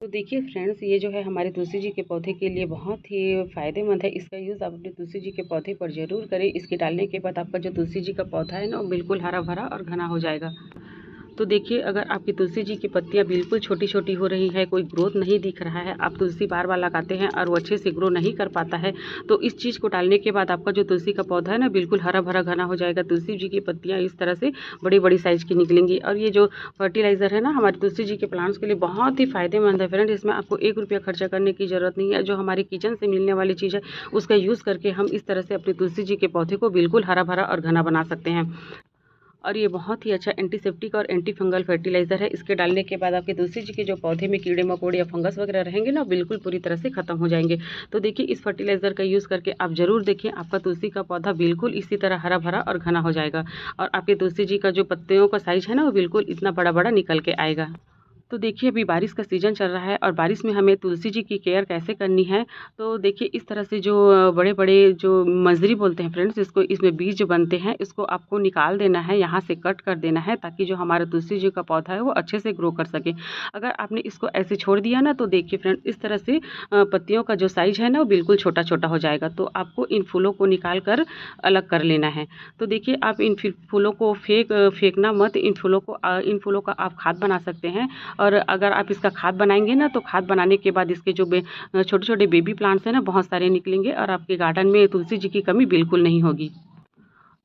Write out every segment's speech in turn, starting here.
तो देखिए फ्रेंड्स, ये जो है हमारे तुलसी जी के पौधे के लिए बहुत ही फ़ायदेमंद है। इसका यूज़ आप अपने तुलसी जी के पौधे पर ज़रूर करें। इसके डालने के बाद आपका जो तुलसी जी का पौधा है ना, वो बिल्कुल हरा भरा और घना हो जाएगा। तो देखिए, अगर आपकी तुलसी जी की पत्तियां बिल्कुल छोटी-छोटी हो रही है, कोई ग्रोथ नहीं दिख रहा है, आप तुलसी बार-बार लगाते हैं और वो अच्छे से ग्रो नहीं कर पाता है, तो इस चीज़ को डालने के बाद आपका जो तुलसी का पौधा है ना, बिल्कुल हरा-भरा घना हो जाएगा। तुलसी जी की पत्तियां इस तरह से बड़ी-बड़ी साइज़ की निकलेंगी। और ये जो फर्टिलाइज़र है ना, हमारे तुलसी जी के प्लांट्स के लिए बहुत ही फ़ायदेमंद है फ्रेंड। इसमें आपको ₹1 खर्चा करने की ज़रूरत नहीं है। जो हमारे किचन से मिलने वाली चीज़ है, उसका यूज़ करके हम इस तरह से अपनी तुलसी जी के पौधे को बिल्कुल हरा-भरा और घना बना सकते हैं। और ये बहुत ही अच्छा एंटीसेप्टिक और एंटी फंगल फर्टिलाइज़र है। इसके डालने के बाद आपके तुलसी जी के जो पौधे में कीड़े-मकोड़े या फंगस वगैरह रहेंगे ना, बिल्कुल पूरी तरह से खत्म हो जाएँगे। तो देखिए, इस फर्टिलाइज़र का यूज़ करके आप ज़रूर देखें, आपका तुलसी का पौधा बिल्कुल इसी तरह हरा-भरा और घना हो जाएगा। और आपके तुलसी जी का जो पत्तियों का साइज़ है ना, वो बिल्कुल इतना बड़ा-बड़ा निकल के आएगा। तो देखिए, अभी बारिश का सीज़न चल रहा है और बारिश में हमें तुलसी जी की केयर कैसे करनी है, तो देखिए इस तरह से जो बड़े-बड़े जो मंजरी बोलते हैं फ्रेंड्स, इसको इसमें बीज जो बनते हैं, इसको आपको निकाल देना है, यहाँ से कट कर देना है, ताकि जो हमारा तुलसी जी का पौधा है वो अच्छे से ग्रो कर सके। अगर आपने इसको ऐसे छोड़ दिया ना, तो देखिए फ्रेंड, इस तरह से पत्तियों का जो साइज़ है ना, वो बिल्कुल छोटा-छोटा हो जाएगा। तो आपको इन फूलों को निकाल कर अलग कर लेना है। तो देखिए, आप इन फूलों को फेंकना मत। इन फूलों का आप खाद बना सकते हैं। और अगर आप इसका खाद बनाएँगे ना, तो खाद बनाने के बाद इसके जो छोटे-छोटे बेबी प्लांट्स हैं ना, बहुत सारे निकलेंगे और आपके गार्डन में तुलसी जी की कमी बिल्कुल नहीं होगी।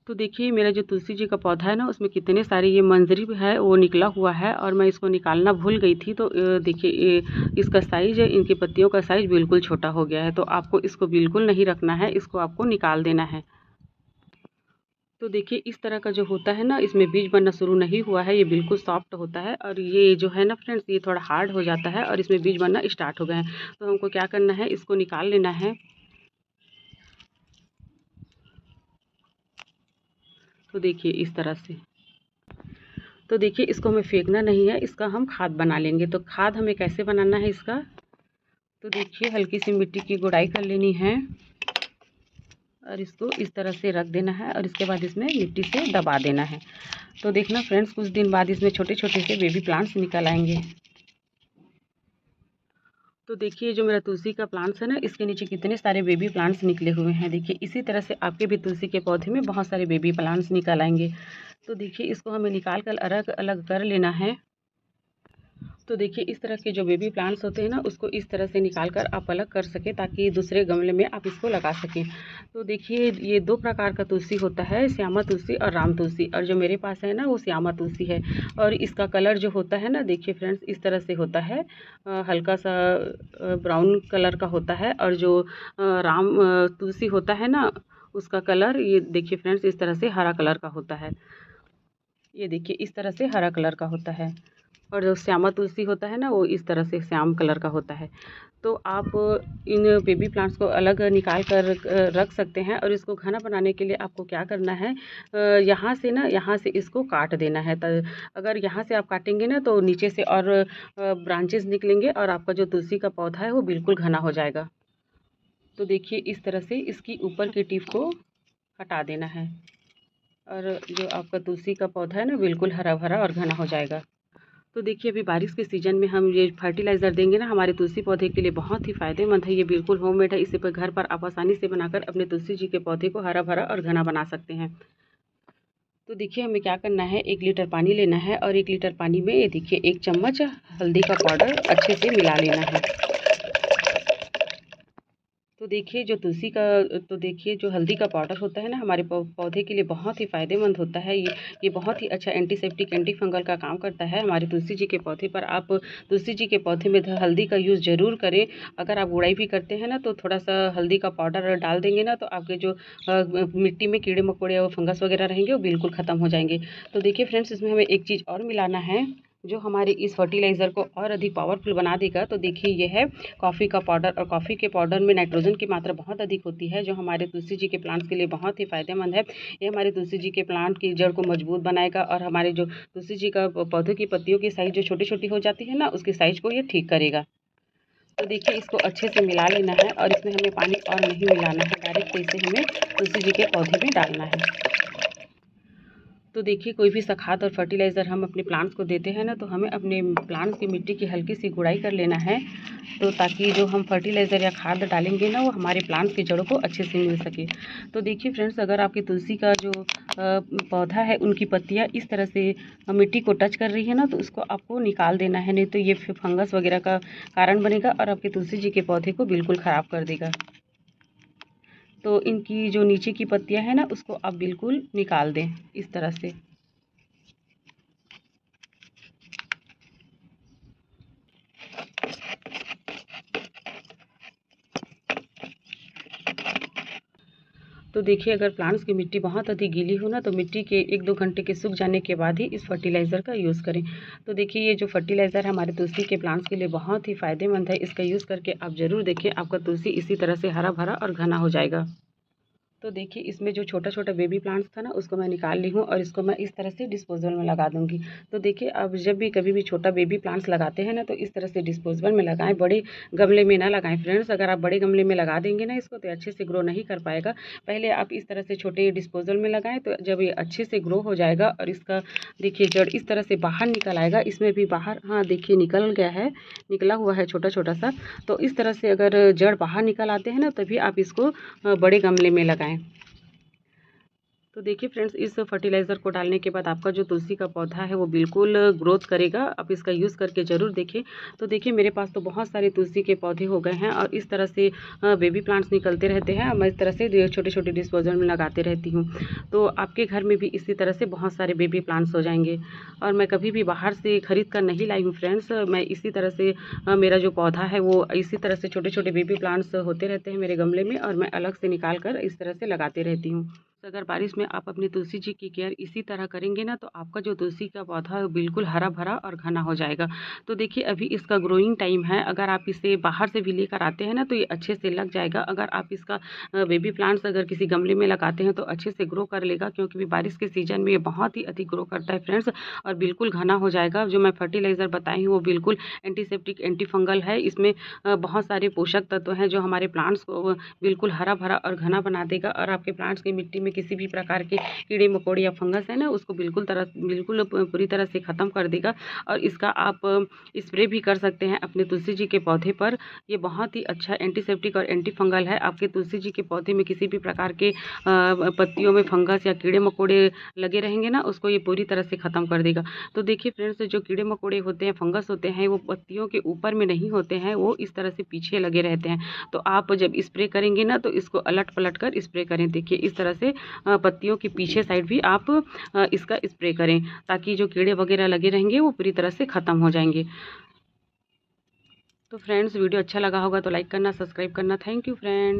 तो देखिए, मेरा जो तुलसी जी का पौधा है ना, उसमें कितने सारे ये मंजरी है वो निकला हुआ है और मैं इसको निकालना भूल गई थी। तो देखिए, इसका साइज़, इनकी पत्तियों का साइज़ बिल्कुल छोटा हो गया है। तो आपको इसको बिल्कुल नहीं रखना है, इसको आपको निकाल देना है। तो देखिए, इस तरह का जो होता है ना, इसमें बीज बनना शुरू नहीं हुआ है, ये बिल्कुल सॉफ्ट होता है। और ये जो है ना फ्रेंड्स, ये थोड़ा हार्ड हो जाता है और इसमें बीज बनना स्टार्ट हो गए हैं। तो हमको क्या करना है, इसको निकाल लेना है। तो देखिए इस तरह से। तो देखिए, इसको हमें फेंकना नहीं है, इसका हम खाद बना लेंगे। तो खाद हमें कैसे बनाना है इसका, तो देखिए, हल्की सी मिट्टी की गुड़ाई कर लेनी है और इसको इस तरह से रख देना है और इसके बाद इसमें मिट्टी से दबा देना है। तो देखना फ्रेंड्स, कुछ दिन बाद इसमें छोटे-छोटे से बेबी प्लांट्स निकल आएँगे। तो देखिए, जो मेरा तुलसी का प्लांट्स है ना, इसके नीचे कितने सारे बेबी प्लांट्स निकले हुए हैं। देखिए, इसी तरह से आपके भी तुलसी के पौधे में बहुत सारे बेबी प्लांट्स निकल आएँगे। तो देखिए, इसको हमें निकाल कर अलग-अलग कर लेना है। तो देखिए, इस तरह के जो बेबी प्लांट्स होते हैं ना, उसको इस तरह से निकाल कर आप अलग कर सकें, ताकि दूसरे गमले में आप इसको लगा सकें। तो देखिए, ये 2 प्रकार का तुलसी होता है, श्यामा तुलसी और राम तुलसी। और जो मेरे पास है ना, वो श्यामा तुलसी है। और इसका कलर जो होता है ना, देखिए फ्रेंड्स, इस तरह से होता है। हल्का सा ब्राउन कलर का होता है। और जो राम तुलसी होता है ना, उसका कलर ये देखिए फ्रेंड्स, इस तरह से हरा कलर का होता है। ये देखिए, इस तरह से हरा कलर का होता है। और जो श्यामा तुलसी होता है ना, वो इस तरह से श्याम कलर का होता है। तो आप इन बेबी प्लांट्स को अलग निकाल कर रख सकते हैं। और इसको घना बनाने के लिए आपको क्या करना है, यहाँ से इसको काट देना है। अगर यहाँ से आप काटेंगे ना, तो नीचे से और ब्रांचेस निकलेंगे और आपका जो तुलसी का पौधा है वो बिल्कुल घना हो जाएगा। तो देखिए, इस तरह से इसकी ऊपर की टिप को हटा देना है और जो आपका तुलसी का पौधा है ना, बिल्कुल हरा भरा और घना हो जाएगा। तो देखिए, अभी बारिश के सीज़न में हम ये फर्टिलाइज़र देंगे ना, हमारे तुलसी पौधे के लिए बहुत ही फ़ायदेमंद है। ये बिल्कुल होममेड है। इसे पर घर पर आप आसानी से बनाकर अपने तुलसी जी के पौधे को हरा-भरा और घना बना सकते हैं। तो देखिए, हमें क्या करना है, 1 लीटर पानी लेना है और 1 लीटर पानी में ये देखिए 1 चम्मच हल्दी का पाउडर अच्छे से मिला लेना है। तो देखिए, जो हल्दी का पाउडर होता है ना, हमारे पौधे के लिए बहुत ही फ़ायदेमंद होता है। ये बहुत ही अच्छा एंटीसेप्टिक, एंटी फंगल का काम करता है हमारे तुलसी जी के पौधे पर। आप तुलसी जी के पौधे में हल्दी का यूज़ ज़रूर करें। अगर आप गुड़ाई भी करते हैं ना, तो थोड़ा-सा हल्दी का पाउडर डाल देंगे ना, तो आपके जो मिट्टी में कीड़े-मकोड़े और फंगस वगैरह रहेंगे, वो बिल्कुल ख़त्म हो जाएँगे। तो देखिए फ्रेंड्स, इसमें हमें एक चीज़ और मिलाना है, जो हमारे इस फर्टिलाइज़र को और अधिक पावरफुल बना देगा। तो देखिए, ये है कॉफ़ी का पाउडर। और कॉफ़ी के पाउडर में नाइट्रोजन की मात्रा बहुत अधिक होती है, जो हमारे तुलसी जी के प्लांट्स के लिए बहुत ही फ़ायदेमंद है। ये हमारे तुलसी जी के प्लांट की जड़ को मजबूत बनाएगा और हमारे जो तुलसी जी का पौधों की पत्तियों की साइज़ जो छोटी-छोटी हो जाती है ना, उसकी साइज़ को ये ठीक करेगा। तो देखिए, इसको अच्छे से मिला लेना है और इसमें हमें पानी और नहीं मिलाना है, डायरेक्ट इसे हमें तुलसी जी के पौधे में डालना है। तो तो देखिए कोई भी सा खाद और फर्टिलाइज़र हम अपने प्लांट्स को देते हैं ना, तो हमें अपने प्लांट्स की मिट्टी की हल्की सी गुड़ाई कर लेना है, तो ताकि जो हम फर्टिलाइज़र या खाद डालेंगे ना वो हमारे प्लांट्स की जड़ों को अच्छे से मिल सके। तो देखिए फ्रेंड्स, अगर आपकी तुलसी का जो पौधा है उनकी पत्तियाँ इस तरह से मिट्टी को टच कर रही है ना, तो उसको आपको निकाल देना है, नहीं तो ये फंगस वगैरह का कारण बनेगा और आपके तुलसी जी के पौधे को बिल्कुल ख़राब कर देगा। तो इनकी जो नीचे की पत्तियां हैं ना उसको आप बिल्कुल निकाल दें इस तरह से। तो देखिए अगर प्लांट्स की मिट्टी बहुत अधिक गीली हो ना, तो मिट्टी के 1-2 घंटे के सूख जाने के बाद ही इस फर्टिलाइज़र का यूज़ करें। तो देखिए ये जो फर्टिलाइज़र है हमारे तुलसी के प्लांट्स के लिए बहुत ही फ़ायदेमंद है। इसका यूज़ करके आप ज़रूर देखिए, आपका तुलसी इसी तरह से हरा भरा और घना हो जाएगा। तो देखिए इसमें जो छोटा-छोटा बेबी प्लांट्स था ना उसको मैं निकाल ली हूँ और इसको मैं इस तरह से डिस्पोज़ल में लगा दूँगी। तो देखिए अब जब भी कभी भी छोटा बेबी प्लांट्स लगाते हैं ना, तो इस तरह से डिस्पोज़ल में लगाएँ, बड़े गमले में ना लगाएँ फ्रेंड्स। अगर आप बड़े गमले में लगा देंगे ना इसको, तो अच्छे से ग्रो नहीं कर पाएगा। पहले आप इस तरह से छोटे डिस्पोज़ल में लगाएँ, तो जब ये अच्छे से ग्रो हो जाएगा और इसका देखिए जड़ इस तरह से बाहर निकल आएगा, इसमें भी बाहर, हाँ देखिए निकल गया है, निकला हुआ है छोटा-छोटा सा। तो इस तरह से अगर जड़ बाहर निकल आते हैं ना, तभी आप इसको बड़े गमले में लगाएँ। तो देखिए फ्रेंड्स, इस फर्टिलाइज़र को डालने के बाद आपका जो तुलसी का पौधा है वो बिल्कुल ग्रोथ करेगा। आप इसका यूज़ करके ज़रूर देखें। तो देखिए मेरे पास तो बहुत सारे तुलसी के पौधे हो गए हैं और इस तरह से बेबी प्लांट्स निकलते रहते हैं। मैं इस तरह से छोटे-छोटे डिस्पोज़ल में लगाते रहती हूँ। तो आपके घर में भी इसी तरह से बहुत सारे बेबी प्लांट्स हो जाएंगे। और मैं कभी भी बाहर से खरीद कर नहीं लाई हूँ फ्रेंड्स। मैं इसी तरह से मेरा जो पौधा है वो इसी तरह से छोटे-छोटे बेबी प्लांट्स होते रहते हैं मेरे गमले में, और मैं अलग से निकाल कर इस तरह से लगाते रहती हूँ। अगर बारिश में आप अपनी तुलसी जी की केयर इसी तरह करेंगे ना, तो आपका जो तुलसी का पौधा है वो बिल्कुल हरा भरा और घना हो जाएगा। तो देखिए अभी इसका ग्रोइंग टाइम है। अगर आप इसे बाहर से भी लेकर आते हैं ना, तो ये अच्छे से लग जाएगा। अगर आप इसका बेबी प्लांट्स अगर किसी गमले में लगाते हैं तो अच्छे से ग्रो कर लेगा, क्योंकि अभी बारिश के सीजन में ये बहुत ही अधिक ग्रो करता है फ्रेंड्स, और बिल्कुल घना हो जाएगा। जो मैं फर्टिलाइज़र बताई हूँ वो बिल्कुल एंटीसेप्टिक, एंटी फंगल है। इसमें बहुत सारे पोषक तत्व हैं जो हमारे प्लांट्स को बिल्कुल हरा भरा और घना बना देगा, और आपके प्लांट्स की मिट्टी में किसी भी प्रकार के कीड़े मकोड़े या फंगस है ना उसको बिल्कुल पूरी तरह से ख़त्म कर देगा। और इसका आप स्प्रे भी कर सकते हैं अपने तुलसी जी के पौधे पर। ये बहुत ही अच्छा एंटीसेप्टिक और एंटी फंगल है। आपके तुलसी जी के पौधे में किसी भी प्रकार के पत्तियों में फंगस या कीड़े मकोड़े लगे रहेंगे ना, उसको ये पूरी तरह से ख़त्म कर देगा। तो देखिए फ्रेंड्स, जो कीड़े मकोड़े होते हैं, फंगस होते हैं, वो पत्तियों के ऊपर में नहीं होते हैं, वो इस तरह से पीछे लगे रहते हैं। तो आप जब स्प्रे करेंगे ना, तो इसको अलट पलट कर स्प्रे करें। देखिए इस तरह से पत्तियों के पीछे साइड भी आप इसका स्प्रे करें, ताकि जो कीड़े वगैरह लगे रहेंगे वो पूरी तरह से ख़त्म हो जाएंगे। तो फ्रेंड्स, वीडियो अच्छा लगा होगा तो लाइक करना, सब्सक्राइब करना। Thank you friends.